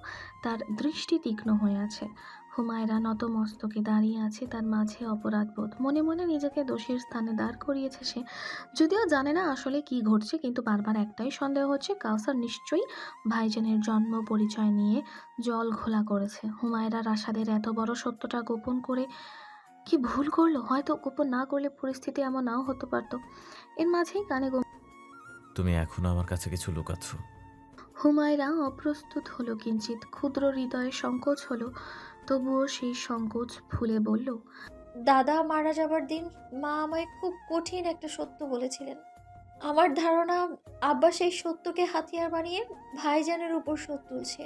তার দৃষ্টি তীক্ষ্ণ হয়ে আছে। হুমায়রা নতমস্তকে দাঁড়িয়ে আছে, তার মাঝে অপরাধবোধ। মনে মনে নিজেকে দোষীর স্থানে দাঁড় করিয়েছে সে। যদিও জানে না আসলে কি ঘটছে, কিন্তু বারবার একটাই সন্দেহ হচ্ছে, কাউসার নিশ্চয়ই ভাইজানের জন্ম পরিচয় নিয়ে জল ঘোলা করেছে। হুমায়রা রাশাদের এত বড় সত্যটা গোপন করে কি ভুল করলো? হয়তো গোপন না করলে পরিস্থিতি এমন নাও হতে পারত। এর মাঝেই কানে তুমি এখনো আমার কাছে কিছু লুকাচ্ছ? হুমায়রা অপ্রস্তুত হলো, কিঞ্চিত ক্ষুদ্র হৃদয়ে সংকোচ হলো, তবুও সেই সংকোচ ভুলে বলল, দাদা মারা যাবার দিন মা আমায় খুব কঠিন একটা সত্য বলেছিলেন। আমার ধারণা আব্বা সেই সত্যকে হাতিয়ার বানিয়ে ভাইজানের উপর শোধ তুলছে।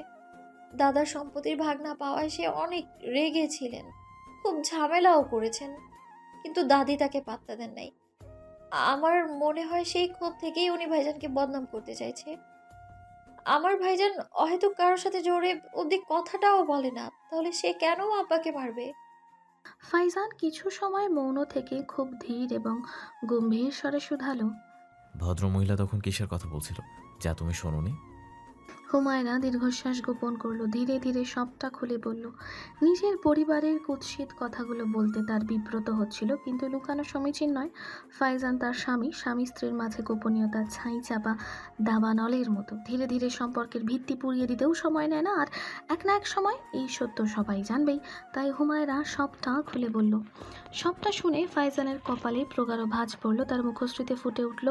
দাদার সম্পত্তির ভাগ না পাওয়ায় সে অনেক রেগেছিলেন, খুব ঝামেলাও করেছেন, কিন্তু দাদি তাকে পাত্তা দেন নাই। আমার মনে হয় সেই ক্ষোভ থেকেই উনি ভাইজানকে বদনাম করতে চাইছে। আমার ভাইজান হয়তো কারোর সাথে জোরে অবধি কথাটাও বলে না, তাহলে সে কেন আব্বাকে মারবে? ফাইজান কিছু সময় মৌন থেকে খুব ধীর এবং গম্ভীর স্বরে শুধালো, ভদ্রমহিলা তখন কিসের কথা বলছিল যা তুমি শোনোনি? হুমায়রা দীর্ঘশ্বাস গোপন করলো, ধীরে ধীরে সবটা খুলে বলল। নিজের পরিবারের কুৎসিত কথাগুলো বলতে তার বিব্রত হচ্ছিল, কিন্তু লুকানো সমীচীন নয়। ফাইজান তার স্বামী স্ত্রীর মাঝে গোপনীয়তার ছাই চাপা দাবানলের মতো। ধীরে ধীরে সম্পর্কের ভিত্তি পুড়িয়ে দিতেও সময় নেয় না, আর এক না এক সময় এই সত্য সবাই জানবেই। তাই হুমায়রা সবটা খুলে বলল। সবটা শুনে ফাইজানের কপালে প্রগাঢ় ভাঁজ পড়ল, তার মুখশ্রীতে ফুটে উঠল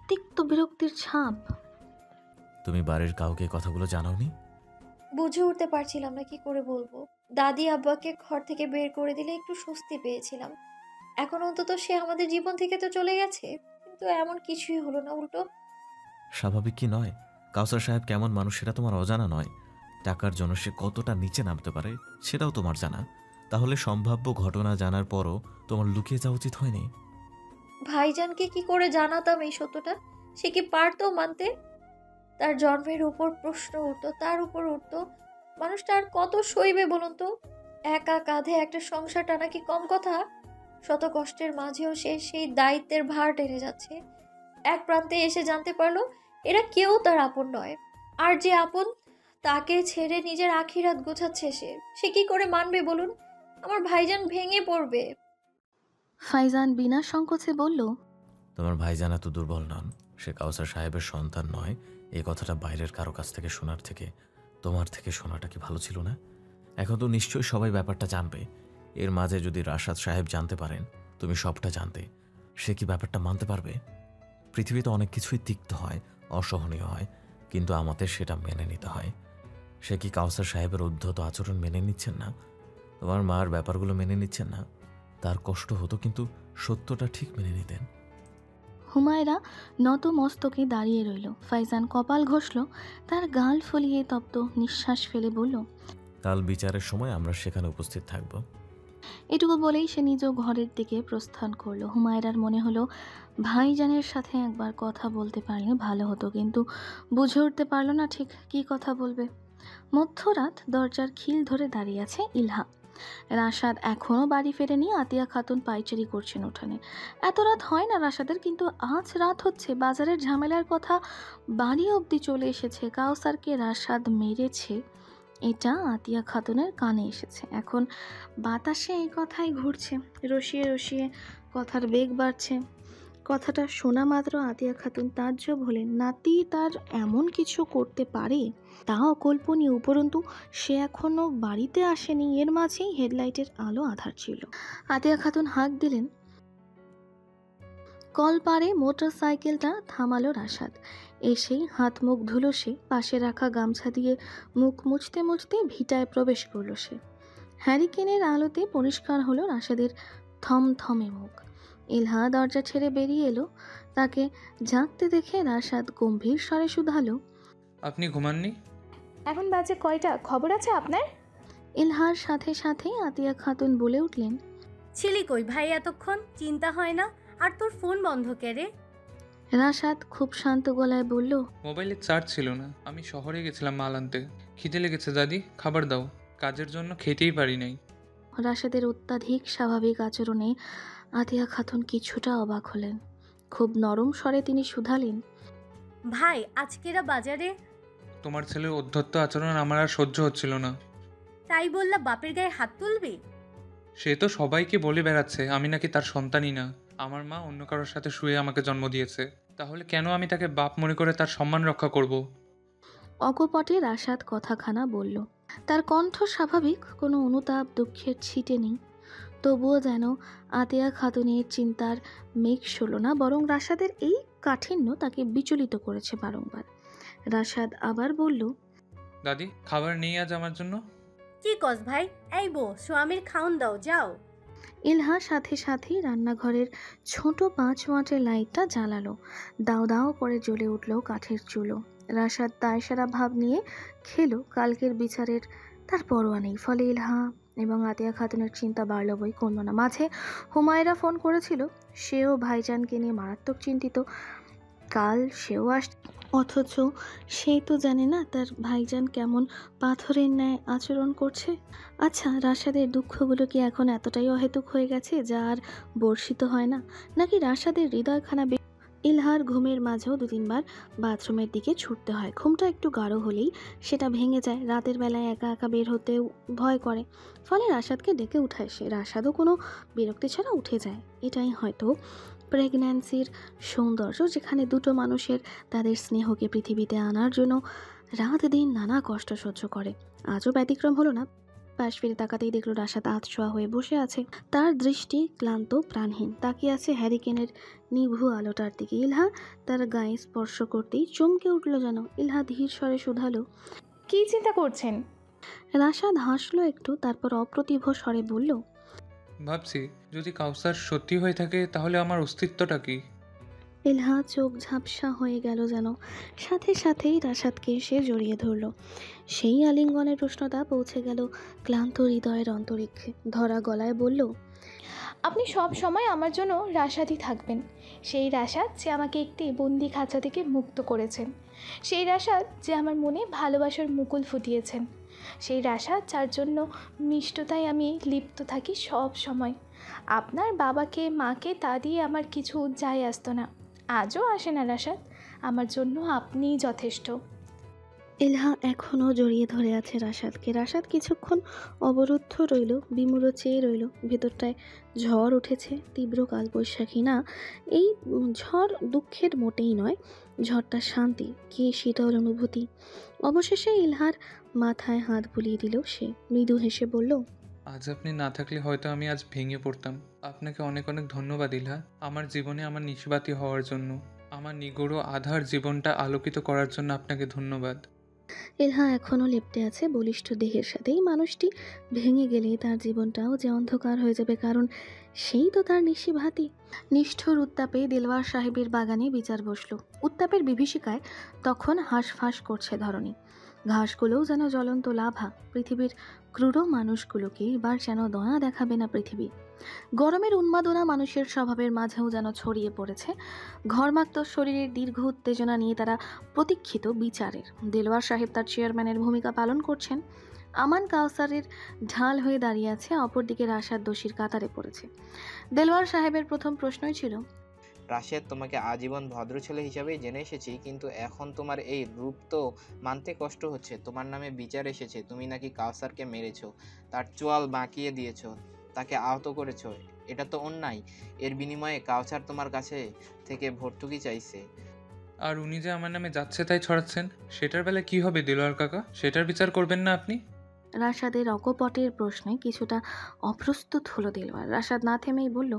তিক্ত বিরক্তির ছাপ। তুমি বাড়ির কাউকে কথাগুলো জানাওনি? বুঝে উঠতে পারছিলাম না কি করে বলবো। দাদি আব্বাকে ঘর থেকে বের করে দিলে একটু স্বস্তি পেয়েছিলাম। এখন অন্তত সে আমাদের জীবন থেকে তো চলে গেছে, কিন্তু এমন কিছুই হলো না, উল্টো। স্বাভাবিক কি নয়? কাউসার সাহেব কেমন মানুষ সেটা তোমার অজানা নয়। টাকার জন্য সে কতটা নিচে নামতে পারে সেটাও তোমার জানা। তাহলে সম্ভাব্য ঘটনা জানার পরও তোমার লুকিয়ে যাওয়া উচিত হয়নি? ভাইজানকে কি করে জানাতাম এই সত্যটা? সে কি পারতো মানতে? তার জন্মের উপর প্রশ্ন উঠতো, তার উপর উঠতো। মানুষটা আর কত সইবে বলুন তো? একা কাঁধে একটা সংসার টানা কি কম কথা? শত কষ্টের মাঝেও সে সেই দায়িত্বের ভার টেনে যাচ্ছে। এক প্রান্তে এসে জানতে পারলো এরা কেউ তার আপন নয়, আর যে আপন তাকে ছেড়ে নিজের আখিরাত গোছাচ্ছে সে কি করে মানবে বলুন? আমার ভাইজান ভেঙে পড়বে। ফাইজান বিনা সংকোচে বলল, তোমার ভাইজান এত দুর্বল নন। সে কাউসার সাহেবের সন্তান নয়। এই কথাটা বাইরের কারো কাছ থেকে শোনার থেকে তোমার থেকে শোনাটা কি ভালো ছিল না? এখন তো নিশ্চয়ই সবাই ব্যাপারটা জানবে। এর মাঝে যদি রাশাদ সাহেব জানতে পারেন তুমি সবটা জানতে, সে কি ব্যাপারটা মানতে পারবে? পৃথিবীতে অনেক কিছুই তিক্ত হয়, অসহনীয় হয়, কিন্তু আমাদের সেটা মেনে নিতে হয়। সে কি কাউসার সাহেবের উদ্ধত আচরণ মেনে নিচ্ছেন না? তোমার মার ব্যাপারগুলো মেনে নিচ্ছেন না? তার কষ্ট হতো, কিন্তু সত্যটা ঠিক মেনে নিতেন। হুমায়রা নত মস্তকে দাঁড়িয়ে রইল। ফাইজান কপাল ঘষল, তার গাল ফুলিয়ে তপ্ত নিঃশ্বাস ফেলে বলল, কাল বিচারের সময় আমরা সেখানে উপস্থিত থাকব। এটুকু বলেই সে নিজ ঘরের দিকে প্রস্থান করলো। হুমায়রার মনে হলো ভাইজানের সাথে একবার কথা বলতে পারলে ভালো হতো, কিন্তু বুঝে উঠতে পারলো না ঠিক কী কথা বলবে। মধ্যরাত, দরজার খিল ধরে দাঁড়িয়ে আছে ইলহা। রাশাদ এখনও বাড়ি ফেরেনি। আতিয়া খাতুন পাইচারি করছেন উঠানে। এত রাত হয় না রাশাদের, কিন্তু আজ রাত হচ্ছে। বাজারের ঝামেলার কথা বাড়ি অবধি চলে এসেছে। কাউসারকে রাশাদ মেরেছে, এটা আতিয়া খাতুনের কানে এসেছে। এখন বাতাসে এই কথাই ঘুরছে, রসিয়ে রসিয়ে কথার বেগ বাড়ছে। কথাটা শোনা মাত্র আতিয়া খাতুন তাজ্জব হলেন। নাতি তার এমন কিছু করতে পারে তা অকল্পনীয়। উপরন্তু সে এখনও বাড়িতে আসেনি। এর মাঝেই হেডলাইটের আলো আধার ছিল। আতিয়া খাতুন হাঁক দিলেন। কল পারে মোটর সাইকেলটা থামালো রাশাদ। এসেই হাত মুখ ধুলো সে, পাশে রাখা গামছা দিয়ে মুখ মুছতে মুছতে ভিটায় প্রবেশ করলো সে। হ্যারিকেনের আলোতে পরিষ্কার হলো রাশেদের থমথমে মুখ। ইলহা দরজা ছেড়ে বেরিয়ে এলো। তাকে ঝাঁকতে দেখে রাশাদ গম্ভীর স্বরে শুধালো, আপনি ঘুমাননি? এখন বাজে কয়টা, খবর আছে আপনার? ইলহার সাথে সাথেই আতিয়া খাতুন বলে উঠলেন, ছিলি কই ভাই এতক্ষণ? চিন্তা হয় না? আর তোর ফোন বন্ধ কেড়ে? রাশাদ খুব শান্ত গলায় বলল, মোবাইলে চার্জ ছিল না, আমি শহরে গেছিলাম মাল আনতে। খিদে লেগেছে দাদি, খাবার দাও। কাজের জন্য খেতেই পারি নাই। রাশেদের অত্যাধিক স্বাভাবিক আচরণে আতিয়া খাতুন কিছুটা অবাক হলেন। খুব নরম স্বরে তিনি শুধালেন, ভাই আজকেরা বাজারে? তোমার ছেলের অধ্যত্ত আচরণ আমার আর সহ্য হচ্ছিল না। তাই বললা বাপের গায়ে হাত তুলবি? সে তো সবাইকে বলে বেড়াচ্ছে আমি নাকি তার সন্তানই না। আমার মা অন্য কারোর সাথে শুয়ে আমাকে জন্ম দিয়েছে, তাহলে কেন আমি তাকে বাপ মনে করে তার সম্মান রক্ষা করব? অকপটে রাশাদ কথাখানা বলল। তার কণ্ঠ স্বাভাবিক, কোনো অনুতাপ দুঃখের ছিটে নেই। তবুও যেন আতিয়া খাতুনের চিন্তার মেঘ সরল না, বরং রাশাদের এই কাঠিন্য তাকে বিচলিত করেছে বারংবার। রাশাদ আবার বলল, দাদি খাবার নেই আজ আমার জন্য? কি কস ভাই? এই বো স্বামীর খাউন দাও, যাও। ইলহা সাথে সাথেই রান্নাঘরের ছোট 5 ওয়াটের লাইটটা জ্বালালো। দাও দাও করে জ্বলে উঠল কাঠের চুলো। রাশাদ দায়সারা ভাব নিয়ে খেলো কালকের বিচারের তার পরোয়া নেই। ফলে ইলহা এবং আতিয়া খাতুনের চিন্তা বাড়ল বই কমল না। মাঝে হুমায়রা ফোন করেছিল, সেও ভাইজানকে নিয়ে মারাত্মক চিন্তিত। কাল সেও অথচ সে তো জানে না তার ভাইজান কেমন পাথরের ন্যায় আচরণ করছে। আচ্ছা, রাশাদের দুঃখগুলো কি এখন এতটাই অহেতুক হয়ে গেছে যা আর বর্ষিত হয় না? নাকি রাশাদের হৃদয়খানা ইলহার ঘুমের মাঝেও 2-3 বার বাথরুমের দিকে ছুটতে হয়। ঘুমটা একটু গাঢ় হলেই সেটা ভেঙে যায়। রাতের বেলায় একা একা বের হতে ভয় করে, ফলে রাশাদকে ডেকে উঠায় সে। রাশাদও কোনো বিরক্তি ছাড়া উঠে যায়। এটাই হয়তো প্রেগন্যান্সির সৌন্দর্য, যেখানে দুটো মানুষের তাদের স্নেহকে পৃথিবীতে আনার জন্য রাত দিন নানা কষ্ট সহ্য করে। আজও ব্যতিক্রম হলো না। পাশ ফিরে তাকাতেই দেখলো রাশাদ আধশোয়া হয়ে বসে আছে। তার দৃষ্টি ক্লান্ত, প্রাণহীন, তাকিয়ে আছে হ্যারিকেনের নিভু আলোটার দিকে। ইলহা তার গায়ে স্পর্শ করতেই চমকে উঠল যেন। ইলহা ধীর স্বরে শুধালো, কি চিন্তা করছেন? রাশাদ হাসলো একটু, তারপর অপ্রতিভ স্বরে বলল, ভাবছি যদি কাউসার সত্যি হয়ে থাকে তাহলে আমার অস্তিত্বটা কি? ইলহা চোখ ঝাপসা হয়ে গেল যেন। সাথে সাথেই রাশাদকে এসে জড়িয়ে ধরল। সেই আলিঙ্গনের উষ্ণতা পৌঁছে গেল ক্লান্ত হৃদয়ের অন্তরিক্ষে। ধরা গলায় বলল, আপনি সব সময় আমার জন্য রাশাদই থাকবেন। সেই রাশাদ যে আমাকে একটি বন্দি খাঁচা থেকে মুক্ত করেছেন, সেই রাশাদ যে আমার মনে ভালোবাসার মুকুল ফুটিয়েছেন, সেই রাশাদ যার জন্য মিষ্টতায় আমি লিপ্ত থাকি সব সময়। আপনার বাবাকে মাকে তা দিয়ে আমার কিছু যায় আসতো না, আজও আসে না রাশাদ। আমার জন্য আপনিই যথেষ্ট। ইলহা এখনও জড়িয়ে ধরে আছে রাশাদকে। রাশাদ কিছুক্ষণ অবরুদ্ধ রইল, বিমূঢ় চেয়ে রইল। ভেতরটায় ঝড় উঠেছে, তীব্র কালবৈশাখী না। এই ঝড় দুঃখের মোটেই নয়, ঝড়টা শান্তি, কি শীতল অনুভূতি। অবশেষে ইলহার মাথায় হাত বুলিয়ে দিল সে। মৃদু হেসে বলল, আজ আপনি না থাকলে হয়তো আমি আজ ভেঙে পড়তাম। আপনাকে অনেক অনেক ধন্যবাদ ইলহা, আমার জীবনে আমার নিষ্পাতি হওয়ার জন্য, আমার নিগড় আধার জীবনটা আলোকিত করার জন্য আপনাকে ধন্যবাদ। ইলহা এখনও লেপ্টে আছে বলিষ্ঠ দেহের সাথে। এই মানুষটি ভেঙে গেলে তার জীবনটাও যে অন্ধকার হয়ে যাবে, কারণ সেই তো তার নিশিভাতি। নিষ্ঠুর উত্তাপে দেলওয়ার সাহেবের বাগানে বিচার বসল। উত্তাপের বিভীষিকায় তখন হাঁসফাঁস করছে ধরণী। ঘাসগুলোও যেন জ্বলন্ত লাভা। পৃথিবীর ক্রূর মানুষগুলোকে এবার যেন দয়া দেখাবে না পৃথিবী। গরমের উন্মাদনা মানুষের স্বভাবের মাঝেও যেন ছড়িয়ে পড়েছে। ঘরমাক্ত শরীরের দীর্ঘ উত্তেজনা নিয়ে তারা প্রতীক্ষিত বিচারের। দেলওয়ার সাহেব তার চেয়ারম্যানের ভূমিকা পালন করছেন। আমান কাউসারের ঢাল হয়ে দাঁড়িয়ে আছে, অপরদিকে রাশাদ দোষীর কাতারে পড়েছে। দেলওয়ার সাহেবের প্রথম প্রশ্নই ছিল, রাশেদ, তোমাকে আজীবন ভদ্র ছেলে হিসাবেই জেনে এসেছি, কিন্তু এখন তোমার এই রূপ তো মানতে কষ্ট হচ্ছে। তোমার নামে বিচার এসেছে, তুমি নাকি কাউসারকে মেরেছো, তার চোয়াল বাঁকিয়ে দিয়েছো, তাকে আহত করেছো। এটা তো অন্যায়। এর বিনিময়ে কাউসার তোমার কাছে থেকে ভর্তুকি চাইছে। আর উনি যে আমার নামে যাচ্ছে তাই ছড়াচ্ছেন, সেটার বেলা কি হবে দেলোয়ার কাকা? সেটার বিচার করবেন না আপনি? রাশাদের অকপটের প্রশ্নে কিছুটা অপ্রস্তুত হলো দেলওয়ার। রাশাদ না থেমেই বলল,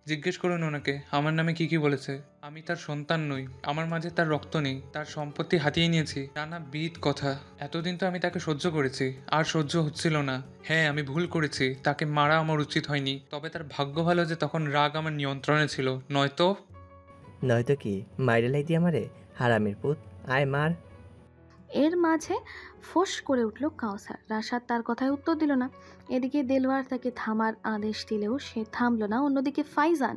জিজ্ঞেস করুন ওনাকে আমার নামে কি কি বলেছে। আমি তার সন্তান নই, আমার মাঝে তার রক্ত নেই, তার সম্পত্তি হাতিয়ে নিয়েছি, নানাবিধ কথা। এতদিন তো আমি তাকে সহ্য করেছি, আর সহ্য হচ্ছিল না। হ্যাঁ, আমি ভুল করেছি, তাকে মারা আমার উচিত হয়নি, তবে তার ভাগ্য ভালো যে তখন রাগ আমার নিয়ন্ত্রণে ছিল, নয়তো নয়তো কি মাইরে লাই দি আমারে, হারামের পুত, আয় মার। এর মাঝে ফোঁস করে উঠল কাউসার। রাশাদ তার কথায় উত্তর দিল না। এদিকে দেলোয়ার তাকে থামার আদেশ দিলেও সে থামল না। অন্যদিকে ফাইজান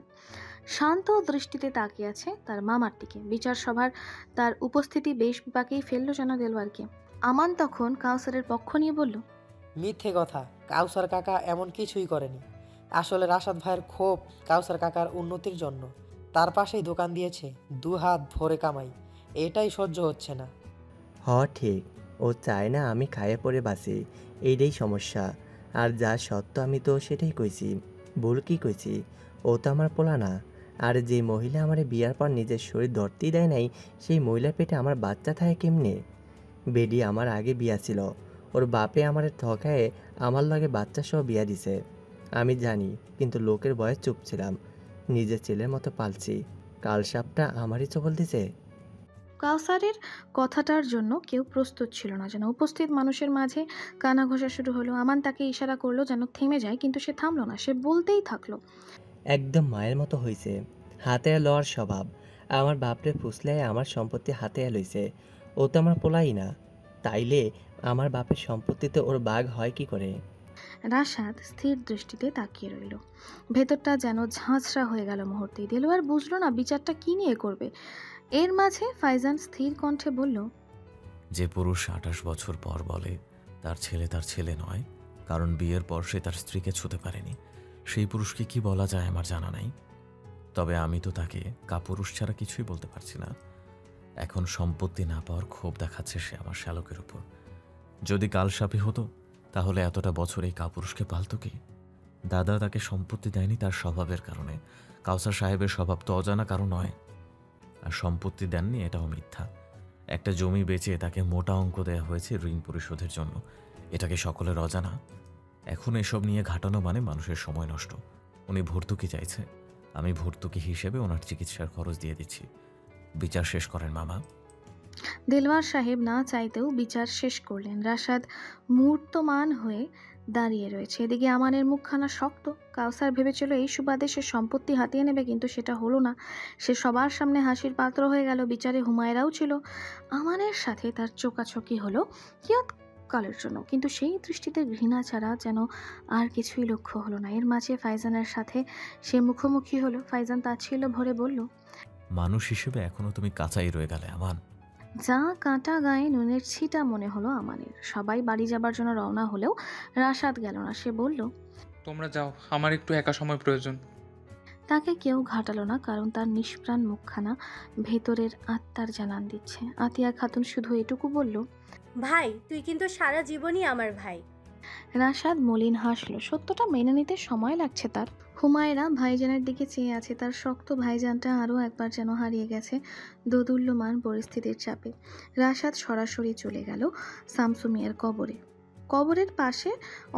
শান্ত দৃষ্টিতে তাকিয়ে আছে তার মামার দিকে। বিচার সভার তার উপস্থিতি বেশ বিপাকেই ফেললো যেন দেলোয়ারকে। আমান তখন কাউসারের পক্ষ নিয়ে বলল, মিথ্যে কথা, কাউসার কাকা এমন কিছুই করেনি। আসলে রাশাদ ভাইয়ের ক্ষোভ কাউসার কাকার উন্নতির জন্য। তার পাশেই দোকান দিয়েছে, 2 হাত ভরে কামাই, এটাই সহ্য হচ্ছে না। ঠিক, ও চায় না আমি খায়ে পড়ে বাঁচি, এইটাই সমস্যা। আর যা সত্য আমি তো সেটাই কইছি, ভুল কি কইছি? ও তো আমার পোলা না। আর যে মহিলা আমার বিয়ার পর নিজের শরীর ধরতেই দেয় নাই, সেই মহিলার পেটে আমার বাচ্চা থাকে কেমনে? বেডি আমার আগে বিয়া ছিল, ওর বাপে আমার ঠকায়ে আমার লগে বাচ্চা সহ বিয়া দিছে। আমি জানি, কিন্তু লোকের ভয়ে চুপ ছিলাম, নিজের ছেলের মতো পালছি। কাল সাপটা আমারই চকল দিছে। কাউসারের কথাটার জন্য কেউ প্রস্তুত ছিল না, যেন উপস্থিত মানুষের মাঝে কানা ঘষা শুরু হলো। আমান তাকে ইশারা করলো যেন থেমে যায়, কিন্তু সে থামলো না, সে বলতেই থাকলো, একদম মায়ের মতো হইছে, হাতে লওয়ার স্বভাব। আমার বাপরে ফুসলে আমার সম্পত্তি হাতে লইছে। ও তো আমার পোলাই না, তাইলে আমার বাপের সম্পত্তিতে ওর বাঘ হয় কি করে? রাশাদ স্থির দৃষ্টিতে তাকিয়ে রইল। ভেতরটা যেন ঝাঁঝরা হয়ে গেল মুহূর্তেই। দেলোয়ার বুঝলো না বিচারটা কি নিয়ে করবে। এর মাঝে ফাইজান স্থির কণ্ঠে বলল, যে পুরুষ 28 বছর পর বলে তার ছেলে নয়, কারণ বিয়ের পর সে তার স্ত্রীকে ছুঁতে পারেনি, সেই পুরুষকে কি বলা যায় আমার জানা নাই। তবে আমি তো তাকে কাপুরুষ ছাড়া কিছুই বলতে পারছি না। এখন সম্পত্তি না পাওয়ার ক্ষোভ দেখাচ্ছে সে আমার শ্যালকের উপর। যদি কালসাপে হতো তাহলে এতটা বছর এই কাপুরুষকে পালত কি? দাদা তাকে সম্পত্তি দেয়নি তার স্বভাবের কারণে। কাউসার সাহেবের স্বভাব তো অজানা কারণ নয়। আর সম্পত্তি দেননি এটাও মিথ্যা। একটা জমি বেচে তাকে মোটা অঙ্ক দেওয়া হয়েছে ঋণ পরিশোধের জন্য, এটাকে সকলের অজানা। এখন এসব নিয়ে ঘাটানো মানে মানুষের সময় নষ্ট। উনি ভর্তুকি চাইছে, আমি ভর্তুকি হিসেবে ওনার চিকিৎসার খরচ দিয়ে দিচ্ছি। বিচার শেষ করেন মামা। দেলওয়ার সাহেব না চাইতেও বিচার শেষ করলেন। রাশাদ মূর্তমান হয়ে দাঁড়িয়ে রয়েছে। এদিকে আমানের মুখখানা শক্ত। কাউসার ভেবেছিল এই সুবাদে সে সম্পত্তি হাতিয়ে নেবে, কিন্তু সেটা হলো না। সে সবার সামনে হাসির পাত্র হয়ে গেল। বিচারে হুমায়রাও ছিল। আমানের সাথে তার চোকাচোকি হলো কিয়ৎকালের জন্য, কিন্তু সেই দৃষ্টিতে ঘৃণা ছাড়া যেন আর কিছুই লক্ষ্য হলো না। এর মাঝে ফাইজানের সাথে সে মুখোমুখি হলো। ফাইজান তাচ্ছিল্য ভরে বলল, মানুষ হিসেবে এখনো তুমি কাঁচাই রয়ে গেলে আমান। যা কাঁটা গায়ে নুনের ছিটা মনে হলো আমানের। সবাই বাড়ি যাবার জন্য রওনা হলেও রাশাদ গেল না। সে বলল, তোমরা যাও, আমার একটু একা সময় প্রয়োজন। তাকে কেউ ঘাটালো না, কারণ তার নিষ্প্রাণ মুখখানা ভেতরের আত্মার জানান দিচ্ছে। আতিয়া খাতুন শুধু এটুকু বলল, ভাই তুই কিন্তু সারা জীবনই আমার ভাই। রাশাদ মলিন হাসলো। সত্যটা মেনে নিতে সময় লাগছে তার। হুমায়রা ভাইজানের দিকে চেয়ে আছে। তার শক্ত ভাইজানটা আরও একবার যেন হারিয়ে গেছে দোদুল্যমান পরিস্থিতির চাপে। রাশাদ সরাসরি চলে গেল শামসুমিয়ার কবরে। কবরের পাশে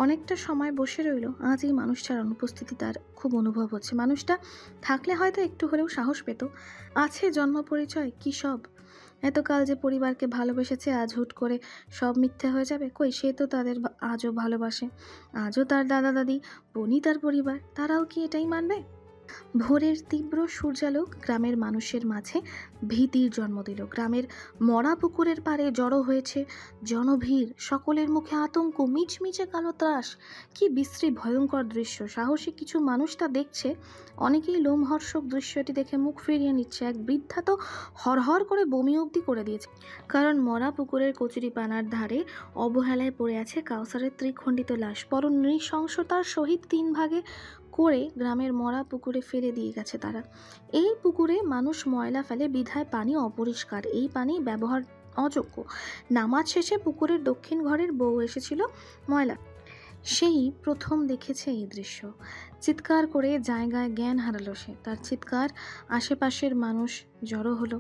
অনেকটা সময় বসে রইল। আজ এই মানুষটার অনুপস্থিতি তার খুব অনুভব হচ্ছে। মানুষটা থাকলে হয়তো একটু হলেও সাহস পেত। আছে জন্ম পরিচয়, কী সব! এতকাল যে পরিবারকে ভালোবেসেছে, আজ হুট করে সব মিথ্যে হয়ে যাবে? কই, সে তো তাদের আজও ভালোবাসে। আজও তার দাদা দাদি, বোনই তার পরিবার। তারাও কি এটাই মানবে? ভোরের তীব্র সূর্যালোক গ্রামের মানুষের মাঝে ভীতির জন্ম দিল। গ্রামের মরা পুকুরের পাড়ে জড়ো হয়েছে জনভিড়। সকলের মুখে আতঙ্ক, মিচমিচে কালো ত্রাস। কি বিশ্রী ভয়ঙ্কর দৃশ্য! সাহসী কিছু মানুষ তা দেখছে। অনেকেই লোমহর্ষক দৃশ্যটি দেখে মুখ ফিরিয়ে নিচ্ছে। এক বৃদ্ধা তো হরহর করে বমি অবধি করে দিয়েছে, কারণ মরা পুকুরের কচুরিপানার ধারে অবহেলায় পড়ে আছে কাউসারের ত্রিখণ্ডিত লাশ। পরম নৃশংসতার সহিত 3 ভাগে করে গ্রামের মরা পুকুরে ফেলে দিয়ে গেছে তারা। এই পুকুরে মানুষ ময়লা ফেলে বিধায় পানি অপরিষ্কার, এই পানি ব্যবহার অযোগ্য। নামাজ শেষে পুকুরের দক্ষিণ ঘরের বউ এসেছিল ময়লা, সেই প্রথম দেখেছে এই দৃশ্য। চিৎকার করে জায়গায় জ্ঞান হারালো সে। তার চিৎকার আশেপাশের মানুষ জড়ো হলো।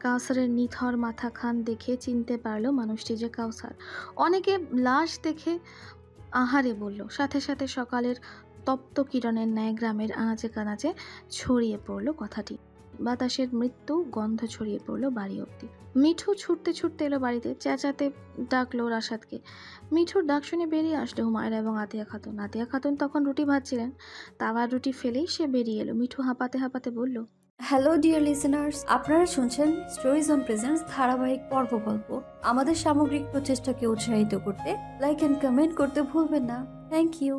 কাউসারের নিথর মাথা খান দেখে চিনতে পারলো মানুষটি যে কাউসার। অনেকে লাশ দেখে আহারে বলল, সাথে সাথে সকালের তপ্ত কিরণের ন্যায় গ্রামের আনাচে কানাচে ছড়িয়ে পড়ল কথাটি। বাতাসের মৃত্যু গন্ধ ছড়িয়ে পড়লো বাড়ি অবধি। মিঠু ছুটতে ছুটতে এলো বাড়িতে, চেঁচাতে ডাকলো রাশাদকে। মিঠুর ডাক শুনে বেরিয়ে আসলো হুমায়রা এবং আতিয়া খাতুন। আতিয়া খাতুন তখন রুটি ভাজছিলেন, তাওয়ার রুটি ফেলেই সে বেরিয়ে এলো। মিঠু হাঁপাতে হাঁপাতে বলল, হ্যালো ডিয়ার লিসেনার্স, আপনারা শুনছেন স্টোরিজ অন প্রেজেন্স ধারাবাহিক পর্ব গল্প। আমাদের সামগ্রিক প্রচেষ্টাকে উৎসাহিত করতে লাইক অ্যান্ড কমেন্ট করতে ভুলবেন না। Thank you.